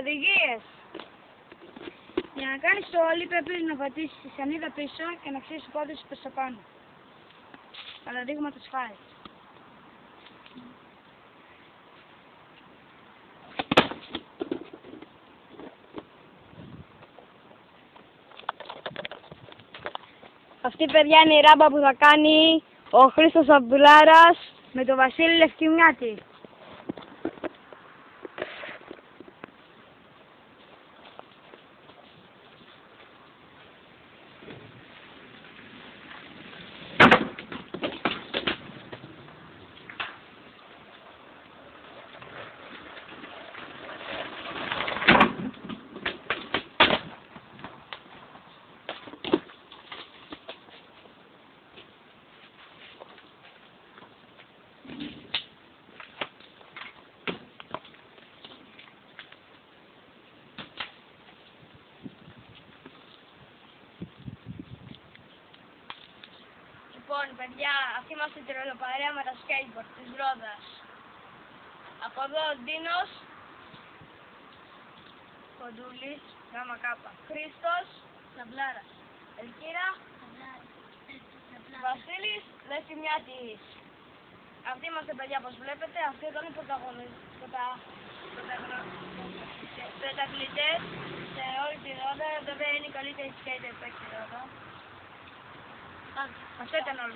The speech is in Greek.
Οδηγίες. Για να κάνεις το όλι πρέπει να πατήσεις τη σανίδα πίσω και να ξύσεις το πόδι σου προς τα πάνω. Παραδείγματος χάρη. Αυτή, παιδιά, είναι η ράμπα που θα κάνει ο Χρήστος Αμπουλάρας με τον Βασίλη Λευκημιάτη. Λοιπόν, παιδιά, αυτή είμαστε η τρελοπαρέα με τα skateboard της Ρόδας. Από εδώ ο Ντίνος, Κοντούλης, γάμα κάπα, Χρήστος, Σαμπλάρας, Ελκύρα, Βασίλης, Λευκημιάτης. Αυτοί είμαστε, παιδιά, όπως βλέπετε. Αυτοί εδώ είναι οι πρωταγωνιστές σε όλη τη Ρόδα. Βέβαια είναι οι καλύτεροι skater που έχει η Ρόδα. Αυτό ήταν όλο.